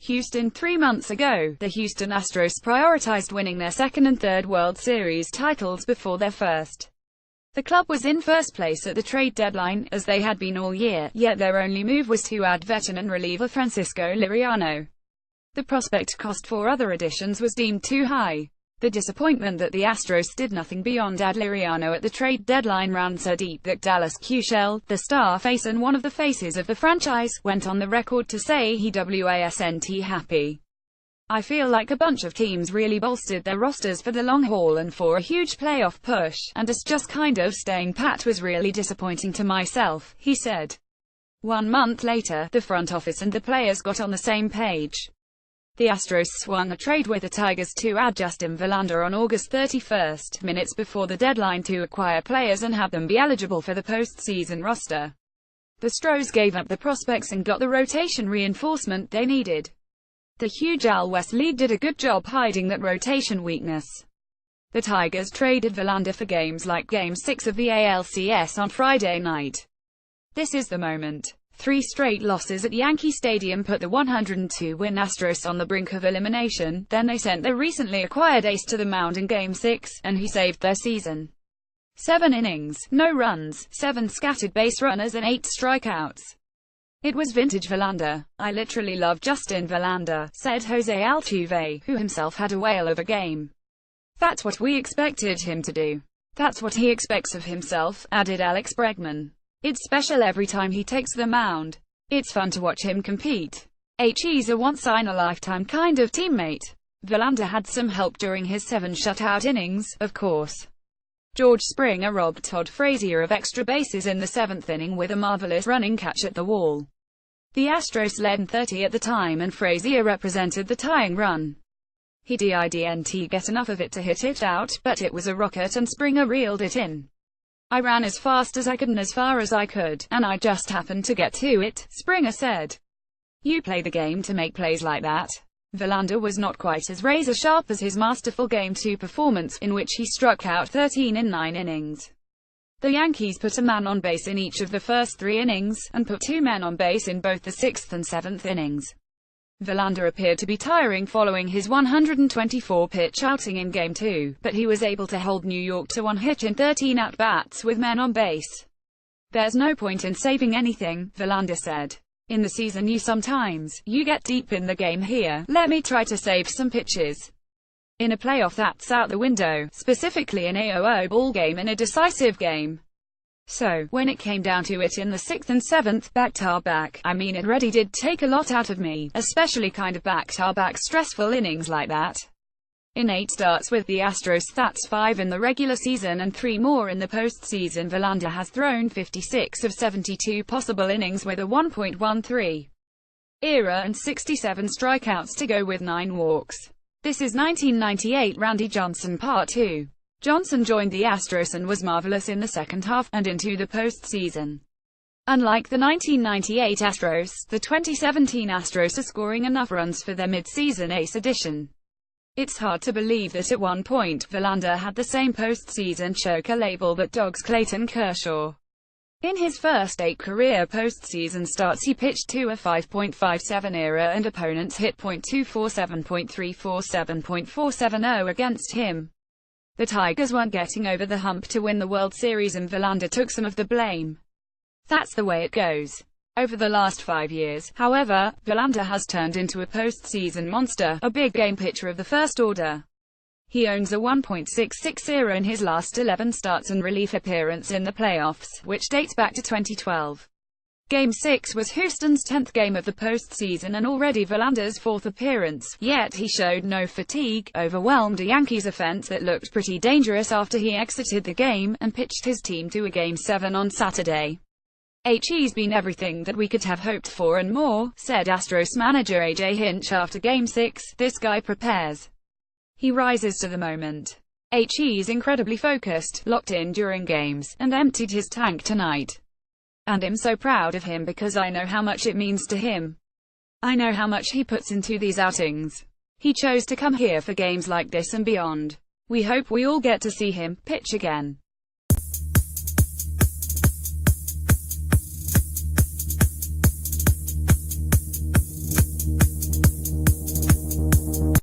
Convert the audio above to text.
Houston. 3 months ago, the Houston Astros prioritized winning their second and third World Series titles before their first. The club was in first place at the trade deadline, as they had been all year, yet their only move was to add veteran reliever Francisco Liriano. The prospect cost for other additions was deemed too high. The disappointment that the Astros did nothing beyond add Liriano at the trade deadline ran so deep that Dallas Keuchel, the star face and one of the faces of the franchise, went on the record to say he wasn't happy. "I feel like a bunch of teams really bolstered their rosters for the long haul and for a huge playoff push, and us just kind of staying pat was really disappointing to myself," he said. 1 month later, the front office and the players got on the same page. The Astros swung a trade with the Tigers to add Justin Verlander on August 31, minutes before the deadline to acquire players and have them be eligible for the postseason roster. The Stros gave up the prospects and got the rotation reinforcement they needed. The huge AL West lead did a good job hiding that rotation weakness. The Tigers traded Verlander for games like Game 6 of the ALCS on Friday night. This is the moment. 3 straight losses at Yankee Stadium put the 102-win Astros on the brink of elimination, then they sent their recently acquired ace to the mound in Game 6, and he saved their season. 7 innings, no runs, 7 scattered base runners and 8 strikeouts. It was vintage Verlander. "I literally love Justin Verlander," said Jose Altuve, who himself had a whale of a game. "That's what we expected him to do. That's what he expects of himself," added Alex Bregman. "It's special every time he takes the mound. It's fun to watch him compete. He's a once-in-a-lifetime kind of teammate." Verlander had some help during his 7 shutout innings, of course. George Springer robbed Todd Frazier of extra bases in the 7th inning with a marvelous running catch at the wall. The Astros led 30 at the time and Frazier represented the tying run. He didn't get enough of it to hit it out, but it was a rocket and Springer reeled it in. "I ran as fast as I could and as far as I could, and I just happened to get to it," Springer said. "You play the game to make plays like that." Verlander was not quite as razor-sharp as his masterful Game 2 performance, in which he struck out 13 in 9 innings. The Yankees put a man on base in each of the first 3 innings, and put 2 men on base in both the 6th and 7th innings. Verlander appeared to be tiring following his 124-pitch outing in Game 2, but he was able to hold New York to 1 hit in 13 at-bats with men on base. "There's no point in saving anything," Verlander said. "In the season you get deep in the game here. Let me try to save some pitches. In a playoff that's out the window, specifically an AO ball game in a decisive game." So, when it came down to it in the 6th and 7th, back-to-back, it really did take a lot out of me, especially kind of back-to-back stressful innings like that. In 8 starts with the Astros, that's 5 in the regular season and 3 more in the postseason, Verlander has thrown 56 of 72 possible innings with a 1.13 ERA and 67 strikeouts to go with 9 walks. This is 1998 Randy Johnson Part 2. Johnson joined the Astros and was marvelous in the second half, and into the postseason. Unlike the 1998 Astros, the 2017 Astros are scoring enough runs for their mid-season ace addition. It's hard to believe that at one point, Verlander had the same postseason choker label that dogs Clayton Kershaw. In his first 8 career postseason starts he pitched to a 5.57 ERA and opponents hit .247, .347, .470 against him. The Tigers weren't getting over the hump to win the World Series and Verlander took some of the blame. That's the way it goes. Over the last 5 years, however, Verlander has turned into a postseason monster, a big-game pitcher of the first order. He owns a 1.66 ERA in his last 11 starts and relief appearance in the playoffs, which dates back to 2012. Game 6 was Houston's 10th game of the postseason and already Verlander's 4th appearance, yet he showed no fatigue, overwhelmed a Yankees offense that looked pretty dangerous after he exited the game, and pitched his team to a Game 7 on Saturday. "He's been everything that we could have hoped for and more," said Astros manager AJ Hinch after Game 6, "This guy prepares. He rises to the moment. He's incredibly focused, locked in during games, and emptied his tank tonight. And I'm so proud of him because I know how much it means to him. I know how much he puts into these outings. He chose to come here for games like this and beyond. We hope we all get to see him pitch again."